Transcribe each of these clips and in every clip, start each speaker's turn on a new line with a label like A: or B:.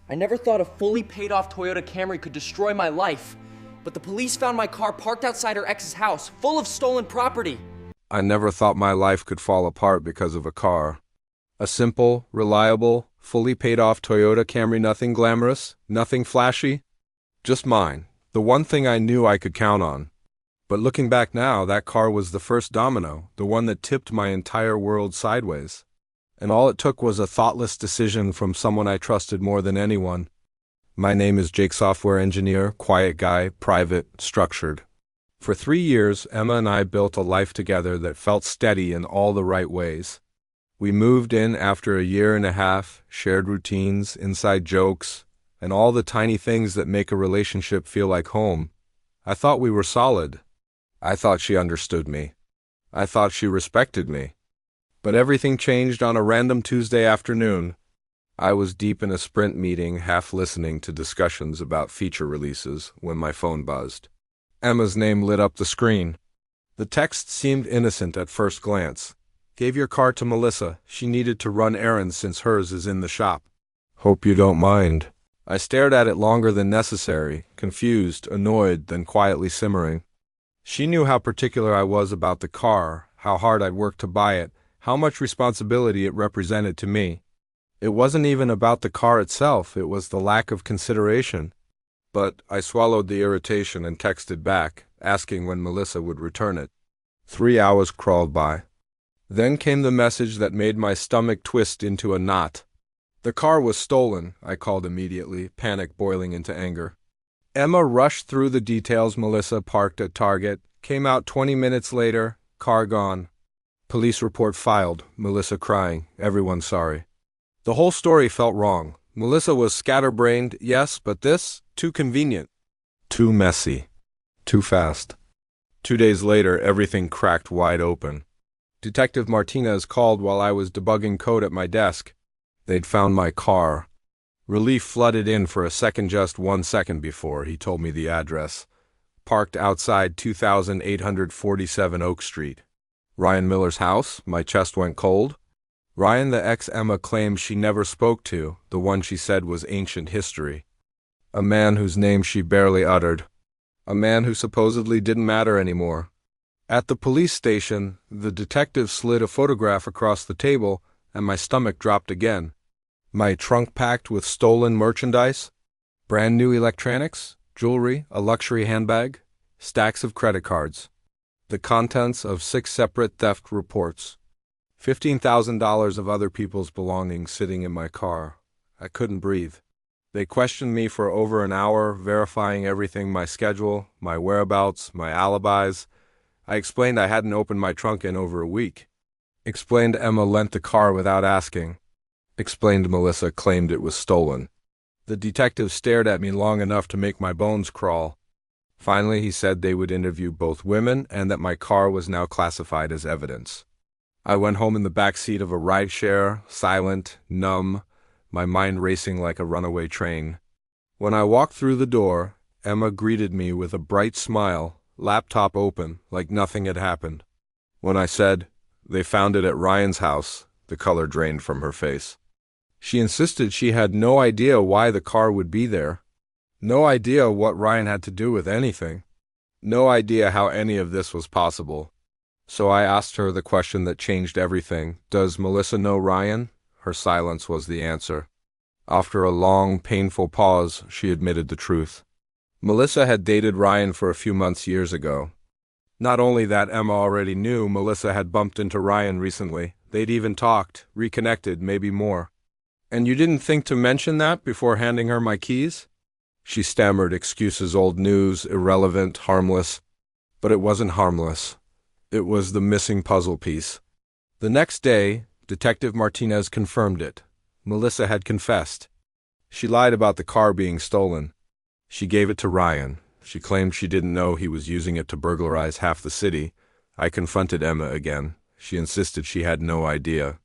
A: I never thought a fully paid off Toyota Camry could destroy my life, but the police found my car parked outside her ex's house, full of stolen property.
B: I never thought my life could fall apart because of a car. A simple, reliable, fully paid off Toyota Camry, nothing glamorous, nothing flashy, just mine, the one thing I knew I could count on. But looking back now, that car was the first domino, the one that tipped my entire world sideways. And all it took was a thoughtless decision from someone I trusted more than anyone. My name is Jake, software engineer, quiet guy, private, structured. For 3 years, Emma and I built a life together that felt steady in all the right ways. We moved in after a year and a half, shared routines, inside jokes, and all the tiny things that make a relationship feel like home. I thought we were solid. I thought she understood me. I thought she respected me. But everything changed on a random Tuesday afternoon. I was deep in a sprint meeting, half listening to discussions about feature releases, when my phone buzzed. Emma's name lit up the screen. The text seemed innocent at first glance. Gave your car to Melissa. She needed to run errands since hers is in the shop. Hope you don't mind. I stared at it longer than necessary, confused, annoyed, then quietly simmering. She knew how particular I was about the car, how hard I'd worked to buy it, how much responsibility it represented to me. It wasn't even about the car itself, it was the lack of consideration. But I swallowed the irritation and texted back, asking when Melissa would return it. 3 hours crawled by. Then came the message that made my stomach twist into a knot. The car was stolen, I called immediately, panic boiling into anger. Emma rushed through the details. Melissa parked at Target, came out 20 minutes later, car gone. Police report filed, Melissa crying, everyone sorry. The whole story felt wrong. Melissa was scatterbrained, yes, but this, too convenient. Too messy. Too fast. 2 days later, everything cracked wide open. Detective Martinez called while I was debugging code at my desk. They'd found my car. Relief flooded in for a second, just 1 second before he told me the address. Parked outside 2847 Oak Street. Ryan Miller's house. My chest went cold. Ryan, the ex Emma claimed she never spoke to, the one she said was ancient history. A man whose name she barely uttered. A man who supposedly didn't matter anymore. At the police station, the detective slid a photograph across the table, and my stomach dropped again. My trunk packed with stolen merchandise, brand new electronics, jewelry, a luxury handbag, stacks of credit cards. The contents of 6 separate theft reports. $15,000 of other people's belongings sitting in my car. I couldn't breathe. They questioned me for over an hour, verifying everything: my schedule, my whereabouts, my alibis. I explained I hadn't opened my trunk in over a week. Explained Emma lent the car without asking. Explained Melissa claimed it was stolen. The detective stared at me long enough to make my bones crawl. Finally, he said they would interview both women and that my car was now classified as evidence. I went home in the back seat of a rideshare, silent, numb, my mind racing like a runaway train. When I walked through the door, Emma greeted me with a bright smile, laptop open, like nothing had happened. When I said, "They found it at Ryan's house," the color drained from her face. She insisted she had no idea why the car would be there. No idea what Ryan had to do with anything. No idea how any of this was possible. So I asked her the question that changed everything. Does Melissa know Ryan? Her silence was the answer. After a long, painful pause, she admitted the truth. Melissa had dated Ryan for a few months years ago. Not only that, Emma already knew Melissa had bumped into Ryan recently. They'd even talked, reconnected, maybe more. "And you didn't think to mention that before handing her my keys?" She stammered, excuses, old news, irrelevant, harmless. But it wasn't harmless. It was the missing puzzle piece. The next day, Detective Martinez confirmed it. Melissa had confessed. She lied about the car being stolen. She gave it to Ryan. She claimed she didn't know he was using it to burglarize half the city. I confronted Emma again. She insisted she had no idea.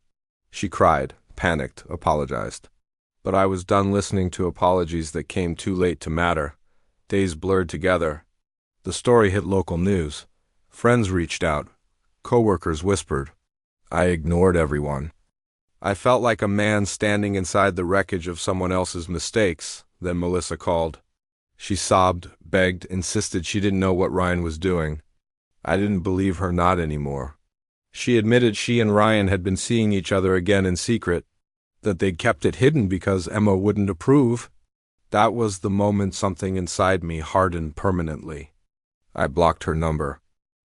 B: She cried, panicked, apologized. But I was done listening to apologies that came too late to matter. Days blurred together. The story hit local news. Friends reached out. Coworkers whispered. I ignored everyone. I felt like a man standing inside the wreckage of someone else's mistakes. Then Melissa called. She sobbed, begged, insisted she didn't know what Ryan was doing. I didn't believe her not anymore. She admitted she and Ryan had been seeing each other again in secret, that they'd kept it hidden because Emma wouldn't approve. That was the moment something inside me hardened permanently. I blocked her number.